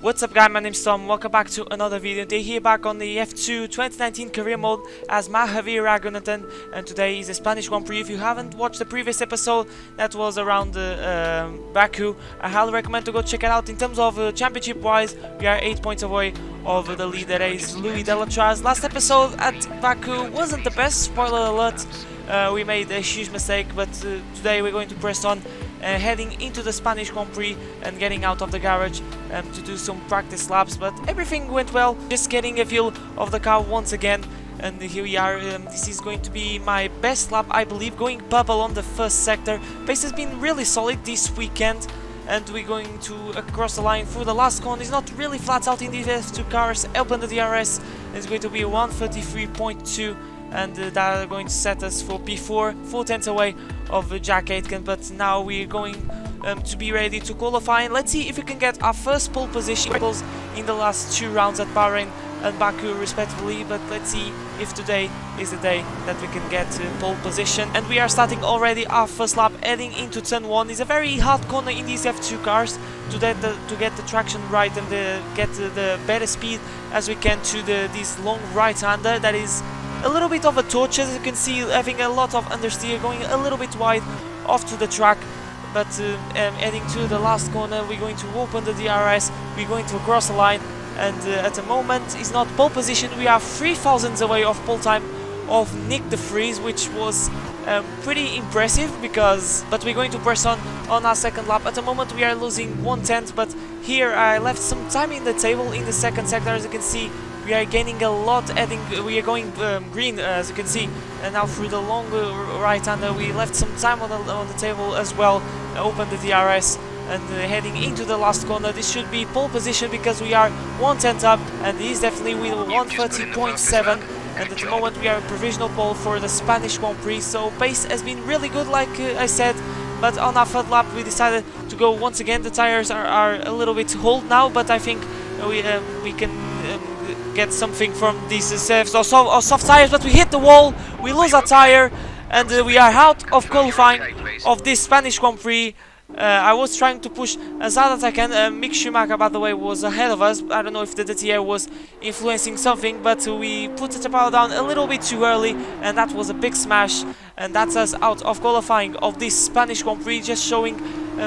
What's up guys, my name's Tom, welcome back to another video. Today here back on the F2 2019 career mode as Mahaveer Raghunathan, and today is a Spanish Grand Prix. If you haven't watched the previous episode that was around Baku, I highly recommend to go check it out. In terms of championship wise, we are 8 points away of the lead. That is Louis Delatraz. Last episode at Baku wasn't the best, spoiler alert. We made a huge mistake, but today we're going to press on, heading into the Spanish Grand Prix and getting out of the garage to do some practice laps. But everything went well, just getting a feel of the car once again, and here we are. This is going to be my best lap, I believe, going bubble on the first sector. Pace has been really solid this weekend, and we're going to cross the line through the last corner. It's not really flat out in these F2 cars. Open the DRS, it's going to be 133.2, and that are going to set us for P4, 4 tenths away of Jack Aitken. But now we're going to be ready to qualify, and let's see if we can get our first pole position in the last 2 rounds at Bahrain and Baku respectively. But let's see if today is the day that we can get pole position. And we are starting already our first lap, heading into turn 1. It's a very hard corner in these F2 cars to get the traction right and get the better speed as we can to this long right-hander that is a little bit of a torch, as you can see, having a lot of understeer, going a little bit wide off to the track. But heading to the last corner, we're going to open the DRS, we're going to cross the line, and at the moment it's not pole position. We are 3 thousandths away of pole time of Nick de Vries, which was pretty impressive, but we're going to press on our second lap. At the moment we are losing 1 tenth, but here I left some time in the table in the second sector. As you can see, we are gaining a lot, we are going green, as you can see, and now through the long right-hander we left some time on the table as well. Open the DRS and heading into the last corner. This should be pole position because we are 1 tenth up, and this is definitely with 130.7. And at the moment we are a provisional pole for the Spanish Grand Prix, so pace has been really good, like I said. But on our third lap we decided to go once again. The tires are a little bit old now, but I think we can get something from these soft tires. But we hit the wall, we lose our tire, and we are out of qualifying of this Spanish Grand Prix. I was trying to push as hard as I can. Mick Schumacher, by the way, was ahead of us. I don't know if the DTR was influencing something, but we put the power down a little bit too early, and that was a big smash, and that's us out of qualifying of this Spanish Grand Prix. Just showing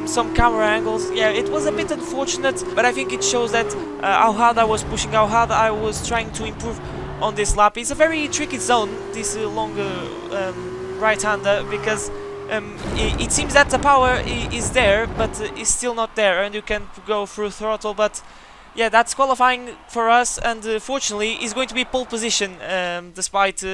some camera angles. Yeah, it was a bit unfortunate, but I think it shows that how hard I was pushing, how hard I was trying to improve on this lap. It's a very tricky zone, this longer right-hander, because it seems that the power is there, but it's still not there, and you can go through throttle. But yeah, that's qualifying for us, and fortunately it's going to be pole position despite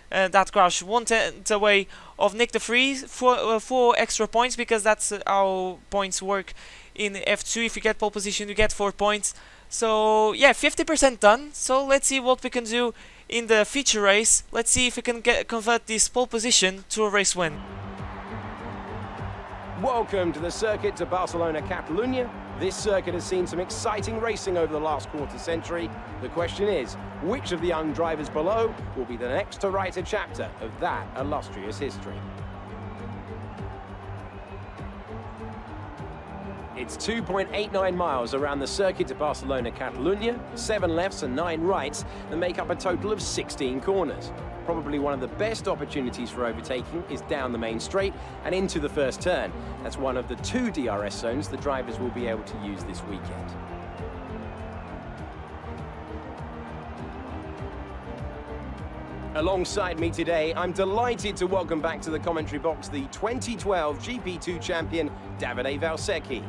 that crash. 1 tenth away of Nick de Vries, 4 extra points, because that's how points work in F2. If you get pole position you get 4 points. So yeah, 50% done. So let's see what we can do in the feature race. Let's see if we can convert this pole position to a race win. Welcome to the circuit to Barcelona, Catalunya. This circuit has seen some exciting racing over the last quarter century. The question is, which of the young drivers below will be the next to write a chapter of that illustrious history? It's 2.89 miles around the circuit to Barcelona, Catalunya, 7 lefts and 9 rights that make up a total of 16 corners. Probably one of the best opportunities for overtaking is down the main straight and into the first turn. That's one of the 2 DRS zones the drivers will be able to use this weekend. Alongside me today, I'm delighted to welcome back to the commentary box the 2012 GP2 champion, Davide Valsecchi.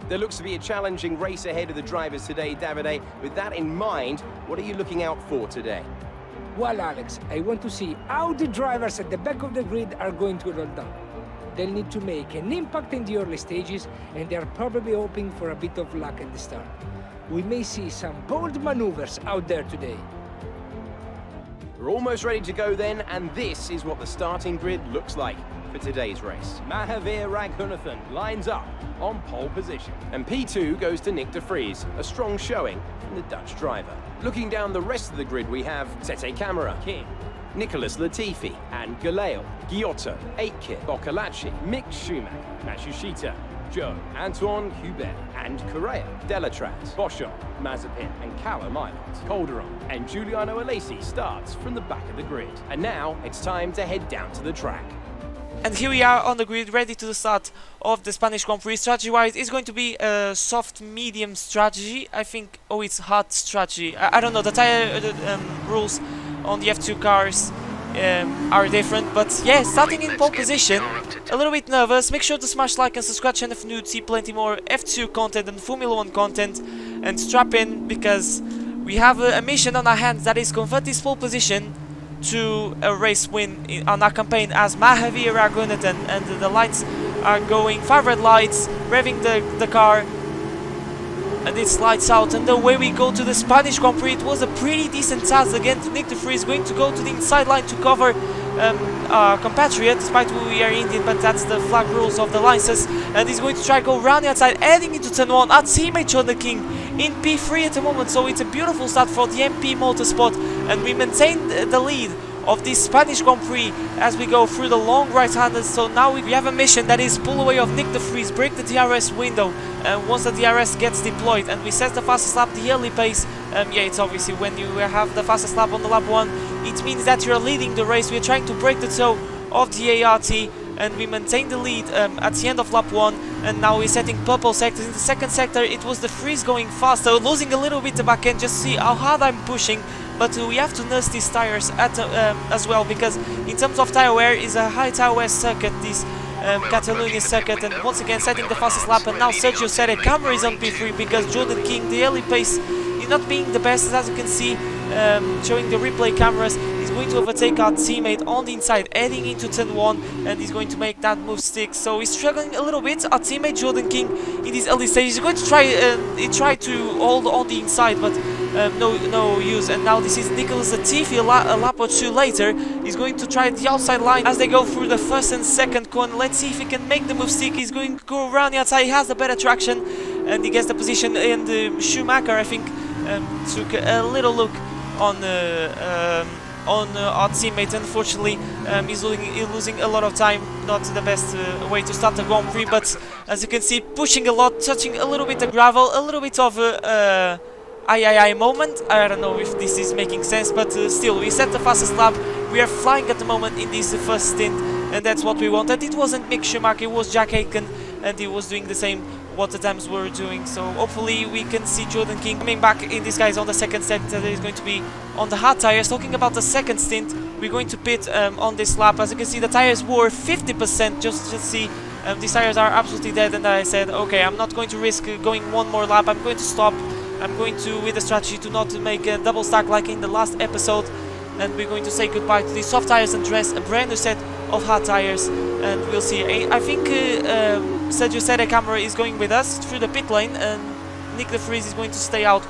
There looks to be a challenging race ahead of the drivers today, Davide. With that in mind, what are you looking out for today? Well, Alex, I want to see how the drivers at the back of the grid are going to roll down. They'll need to make an impact in the early stages, and they're probably hoping for a bit of luck at the start. We may see some bold maneuvers out there today. We're almost ready to go then, and this is what the starting grid looks like for today's race. Mahaveer Raghunathan lines up on pole position, and P2 goes to Nick de Vries, a strong showing from the Dutch driver. Looking down the rest of the grid, we have Tete Camara, King, Nicholas Latifi, and Galeo, Giotto, Aitken, Boccolacci, Mick Schumacher, Matsushita, Joe, Antoine Hubert and Correa, Delatraz, Boschon, Mazepin and Callum Ilott, Calderon and Giuliano Alesi starts from the back of the grid. And now it's time to head down to the track. And here we are on the grid, ready to the start of the Spanish Grand Prix. Strategy-wise, it's going to be a soft-medium strategy. I think, oh, it's hard strategy. I don't know, the tire rules on the F2 cars are different. But yeah, starting in pole position, a little bit nervous. Make sure to smash like and subscribe channel if new to see plenty more F2 content and Formula 1 content. And strap in, because we have a mission on our hands, that is convert this pole position to a race win on our campaign as Mahaveer Raghunathan. And the lights are going, 5 red lights, revving the car, and it's lights out, and away we go to the Spanish Grand Prix. It was a pretty decent task against Nick de Vries, going to go to the inside line to cover our compatriot, despite we are Indian, but that's the flag rules of the license. And he's going to try to go round the outside, heading into turn 1. Our teammate Jordan King in P3 at the moment, so it's a beautiful start for the MP Motorsport, and we maintain the lead of this Spanish Grand Prix as we go through the long right-handers. So now we have a mission, that is pull away of Nick de Vries, break the DRS window, and once the DRS gets deployed, and we set the fastest lap, the early pace. Yeah, it's obviously when you have the fastest lap on the lap 1, it means that you're leading the race. We're trying to break the toe of the ART, and we maintain the lead at the end of lap 1, and now we're setting purple sectors. In the second sector, it was de Vries going faster, losing a little bit the back end. Just see how hard I'm pushing. But we have to nurse these tires as well, because in terms of tire wear, is a high tire wear circuit, this Catalonia circuit. And once again setting the fastest lap, and now Sergio Sere camera is on P3 because Jordan King, the early pace is not being the best, as you can see, showing the replay cameras. He's going to overtake our teammate on the inside, heading into turn 1, and he's going to make that move stick. So he's struggling a little bit, our teammate Jordan King, in these early stages. He's going to try, he tried to hold on the inside, but no use. And now this is Nicholas Latifi, a lap or 2 later. He's going to try the outside line as they go through the first and second corner. Let's see if he can make the move stick. He's going to go around the outside. He has the better traction, and he gets the position. And Schumacher, I think, took a little look on our teammate. Unfortunately, he's losing a lot of time. Not the best way to start the Grand Prix, but as you can see, pushing a lot, touching a little bit of gravel, a little bit of I moment. I don't know if this is making sense, but still, we set the fastest lap. We are flying at the moment in this first stint, and that's what we wanted. It wasn't Mick Schumacher, it was Jack Aitken, and he was doing the same what the times were doing. So hopefully we can see Jordan King coming back in this guys on the second sector. That is going to be on the hard tires. Talking about the second stint, we're going to pit on this lap. As you can see, the tires were 50%. Just see, these tires are absolutely dead, and I said, okay, I'm not going to risk going one more lap. I'm going to stop. I'm going to, with a strategy to not make a double stack like in the last episode, and we're going to say goodbye to these soft tires and dress a brand new set of hard tires, and we'll see. I think Sergio Sere camera is going with us through the pit lane, and Nick de Vries is going to stay out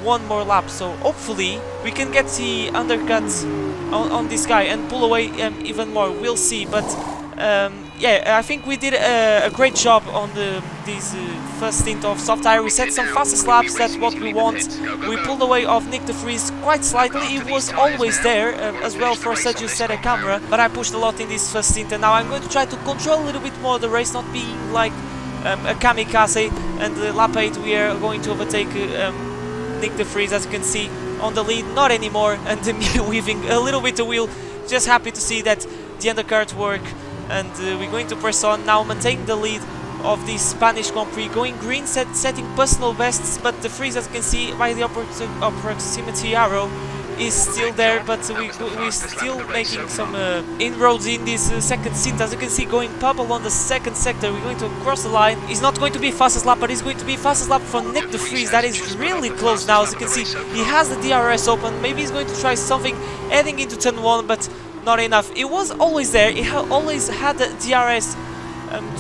one more lap. So hopefully we can get the undercuts on this guy and pull away even more. We'll see, but yeah, I think we did a great job on this first stint of soft tire. We set some fastest laps, that's what we want. We pulled away of Nick de Vries quite slightly. He was always there as well for Sergio Sere camera, but I pushed a lot in this first stint, and now I'm going to try to control a little bit more the race, not being like a kamikaze. And lap 8 we are going to overtake Nick de Vries, as you can see, on the lead. Not anymore, and me weaving a little bit the wheel. Just happy to see that the undercut work. And we're going to press on now, maintaining the lead of the Spanish Grand Prix, going green, setting personal bests, but de Vries, as you can see by the proximity arrow, is still there, but we're still making some inroads in this second stint. As you can see, going purple on the second sector. We're going to cross the line. It's not going to be fastest lap, but it's going to be fastest lap for Nick de Vries. That is really close now. As you can see, he has the DRS open. Maybe he's going to try something heading into turn 1, but not enough. It was always there. He always had the DRS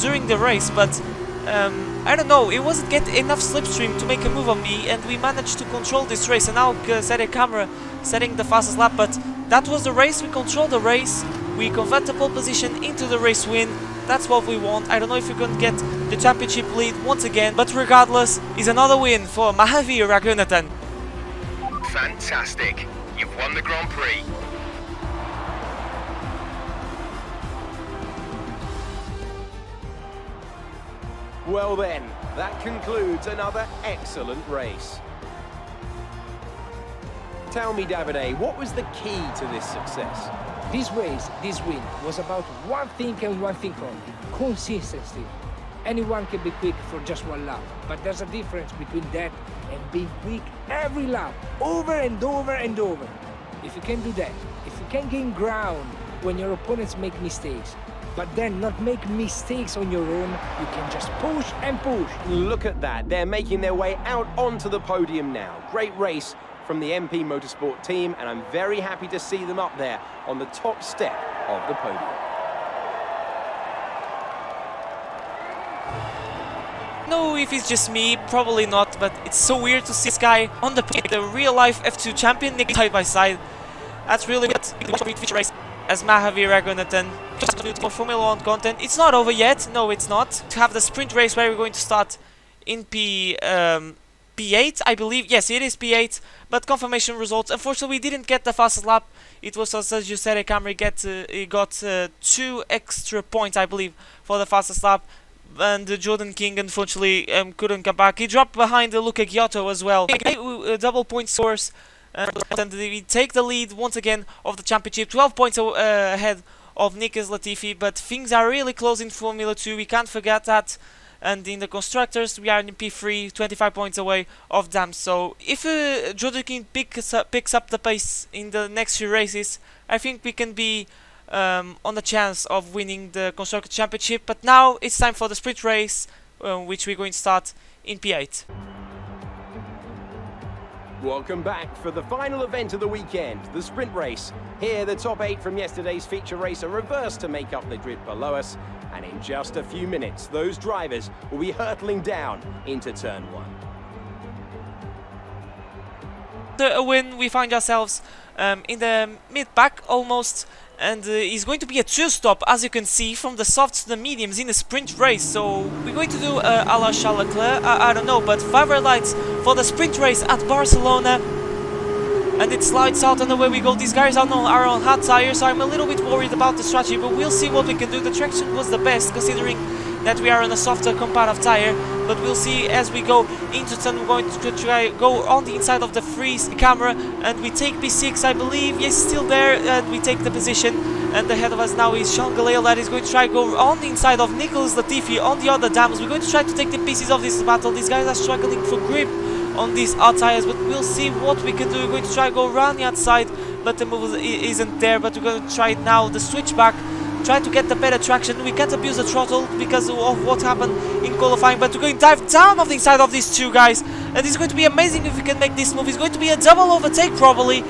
during the race, but I don't know. It wasn't getting enough slipstream to make a move on me, and we managed to control this race. And now Sere camera setting the fastest lap, but that was the race. We controlled the race. We convert the pole position into the race win. That's what we want. I don't know if we're going to get the championship lead once again, but regardless, it's another win for Mahaveer Raghunathan. Fantastic. You've won the Grand Prix. Well then, that concludes another excellent race. Tell me, Davide, what was the key to this success? This race, this win, was about one thing and one thing only: consistency. Anyone can be quick for just one lap, but there's a difference between that and being quick every lap, over and over and over. If you can do that, if you can gain ground when your opponents make mistakes, but then not make mistakes on your own, you can just push and push. Look at that, they're making their way out onto the podium now. Great race from the MP Motorsport team, and I'm very happy to see them up there on the top step of the podium. No, if it's just me, probably not, but it's so weird to see this guy on the real-life F2 champion Nick side by side. That's really good. Feature race as Mahaveer Raghunathan for Formula 1 content. It's not over yet. No, it's not. To have the sprint race where we're going to start in P8, I believe. Yes, it is P8, but confirmation results. Unfortunately, we didn't get the fastest lap. It was, as you said, Camry got 2 extra points, I believe, for the fastest lap. And Jordan King, unfortunately, couldn't come back. He dropped behind Luca Giotto as well. Double point source. And we take the lead once again of the championship. 12 points ahead of Nicholas Latifi. But things are really close in Formula 2. We can't forget that. And in the constructors, we are in P3, 25 points away of them. So if Jordan King picks up the pace in the next few races, I think we can be on the chance of winning the Constructor Championship. But now it's time for the sprint race, which we're going to start in P8. Welcome back for the final event of the weekend, the sprint race. Here, the top 8 from yesterday's feature race are reversed to make up the grid below us. And in just a few minutes, those drivers will be hurtling down into turn 1. A win, we find ourselves in the mid-pack almost. And it's going to be a 2-stop, as you can see, from the softs to the mediums in the sprint race. So we're going to do a la Charles Leclerc, I don't know, but 5 red lights for the sprint race at Barcelona. And it slides out, and away we go. These guys are on hard tires, so I'm a little bit worried about the strategy, but we'll see what we can do. The traction was the best, considering that we are on a softer comparative tire, but we'll see as we go into turn. We're going to try go on the inside of the freeze camera, and we take P6, I believe. Yes, still there, and we take the position. And ahead of us now is Jean Galeo, that is going to try go on the inside of Nicholas Latifi on the other dams. We're going to try to take the pieces of this battle. These guys are struggling for grip on these hard tires, but we'll see what we can do. We're going to try go around the outside, but the move isn't there. But we're going to try now the switchback, try to get the better traction. We can't abuse the throttle because of what happened in qualifying, but we're going to dive down off the inside of these two guys, and it's going to be amazing if we can make this move. It's going to be a double overtake probably.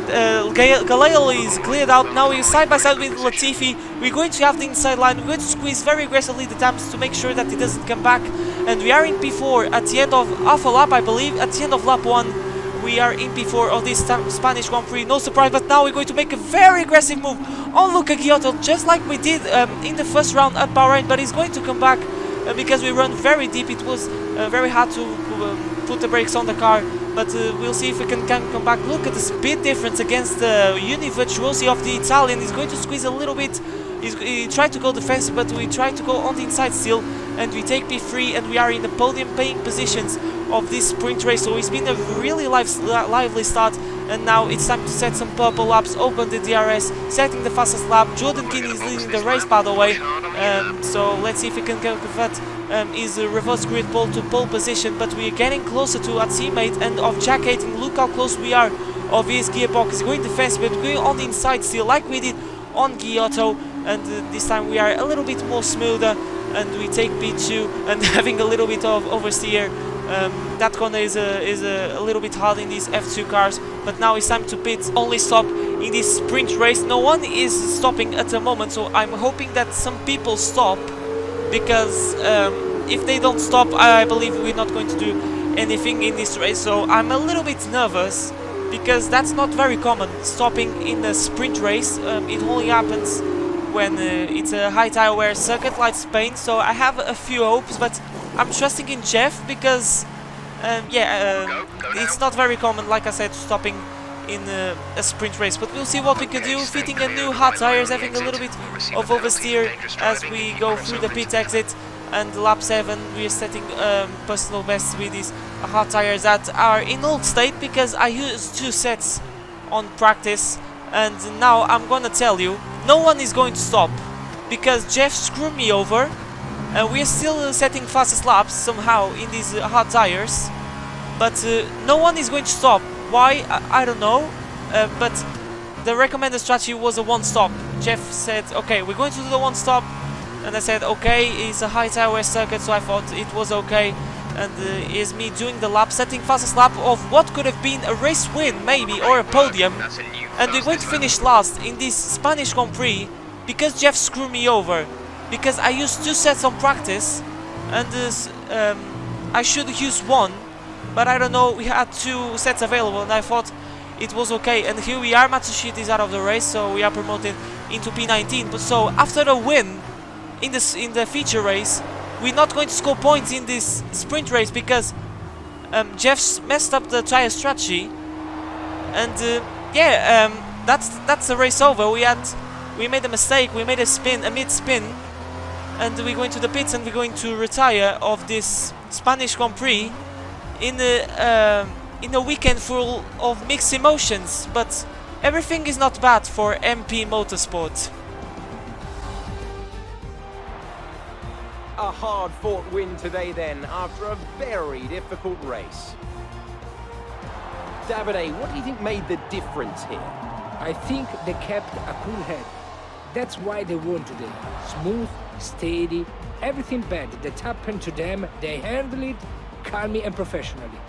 Galeo is cleared out. Now we're side by side with Latifi. We're going to have the inside line. We're going to squeeze very aggressively the dams to make sure that he doesn't come back. And we are in P4 at the end of half a lap, I believe. At the end of lap 1, we are in P4 of this Spanish Grand Prix. No surprise, but now we're going to make a very aggressive move on Luca Giotto, just like we did in the first round at Bahrain. But he's going to come back because we run very deep. It was very hard to put the brakes on the car, but we'll see if we can come back. Look at the speed difference against the Univirtuosi of the Italian. He's going to squeeze a little bit. He tried to go defensive, but we tried to go on the inside still, and we take P3, and we are in the podium paying positions of this sprint race. So it's been a really lively start, and now it's time to set some purple laps, open the DRS, setting the fastest lap. Jordan King is leading the race, by the way, so let's see if we can convert his reverse grid pole to pole position. But we are getting closer to our teammate and of Jack Hayton. Look how close we are of his gearbox. He's going defensive, but going on the inside still, like we did on Giotto, and this time we are a little bit more smoother, and we take P2 and having a little bit of oversteer. That corner is a little bit hard in these F2 cars, but now it's time to pit. Only stop in this sprint race. No one is stopping at the moment, so I'm hoping that some people stop, because if they don't stop, I believe we're not going to do anything in this race. So I'm a little bit nervous, because that's not very common, stopping in a sprint race. It only happens when it's a high tire wear circuit like Spain. So I have a few hopes, but I'm trusting in Jeff, because it's not very common, like I said, stopping in a sprint race. But we'll see what we can do, fitting a new hard tires, having a little bit of oversteer as we go through the pit exit. and lap 7 we are setting personal bests with these hard tires that are in old state because I used 2 sets on practice, and now I'm gonna tell you, no one is going to stop because Jeff screwed me over, and we are still setting fastest laps somehow in these hard tires, but no one is going to stop. Why? I don't know, but the recommended strategy was a one stop. Jeff said, okay, we're going to do the one stop, and I said, okay, it's a high tire wear circuit, so I thought it was okay, and is me doing the lap, setting fastest lap of what could have been a race win maybe, or a podium, and we're going to finish last in this Spanish Grand Prix because Jeff screwed me over, because I used 2 sets on practice, and I should use 1, but I don't know, we had 2 sets available, and I thought it was okay, and here we are, Matsushita is out of the race, so we are promoted into P19, but so after the win in the feature race, we're not going to score points in this sprint race because Jeff messed up the tire strategy, and that's the race over. We made a mistake, we made a mid-spin, and we're going to the pits and we're going to retire of this Spanish Grand Prix in a weekend full of mixed emotions, but everything is not bad for MP Motorsport. A hard-fought win today then, after a very difficult race. Davide, what do you think made the difference here? I think they kept a cool head. That's why they won today. Smooth, steady, everything bad that happened to them, they handled it calmly and professionally.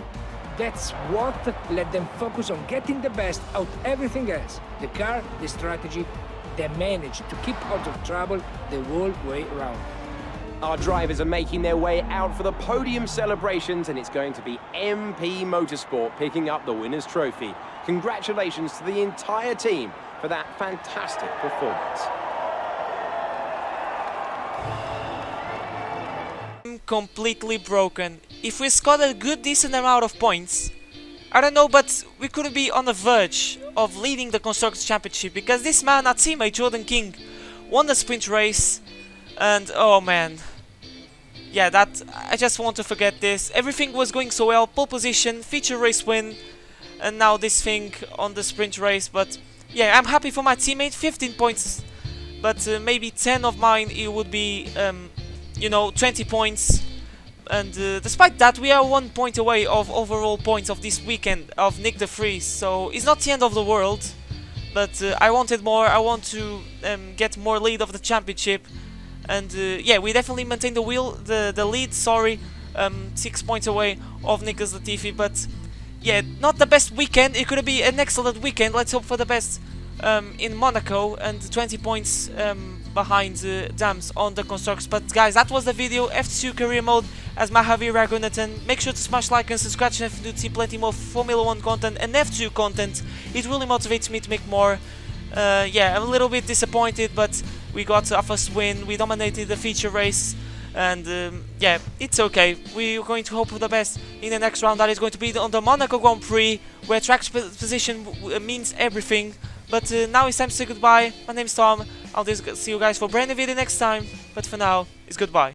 That's what let them focus on getting the best out of everything else. The car, the strategy, they managed to keep out of trouble the whole way around. Our drivers are making their way out for the podium celebrations, and it's going to be MP Motorsport picking up the winner's trophy. Congratulations to the entire team for that fantastic performance. Completely broken. If we scored a good decent amount of points, I don't know, but we could be on the verge of leading the Constructors' Championship, because this man, our teammate Jordan King, won the sprint race, and oh man, yeah, that I just want to forget this. Everything was going so well, pole position, feature race win, and now this thing on the sprint race. But yeah, I'm happy for my teammate, 15 points, but maybe 10 of mine it would be you know, 20 points, and despite that we are 1 point away of overall points of this weekend of Nick de Vries, so it's not the end of the world, but I wanted more. I want to get more lead of the championship, and yeah, we definitely maintain the lead, sorry, 6 points away of Nicholas Latifi, but yeah, not the best weekend. It could be an excellent weekend. Let's hope for the best in Monaco, and 20 points behind Dams on the Constructors. But guys, that was the video. F2 career mode as Mahaveer Raghunathan. Make sure to smash like and subscribe to F2 to see plenty more Formula 1 content and F2 content. It really motivates me to make more. Yeah, I'm a little bit disappointed, but we got our first win. We dominated the feature race, and yeah, it's okay. We're going to hope for the best in the next round. That is going to be on the Monaco Grand Prix, where track position means everything. But now it's time to say goodbye. My name's Tom. I'll just see you guys for a brand new video next time. But for now, it's goodbye.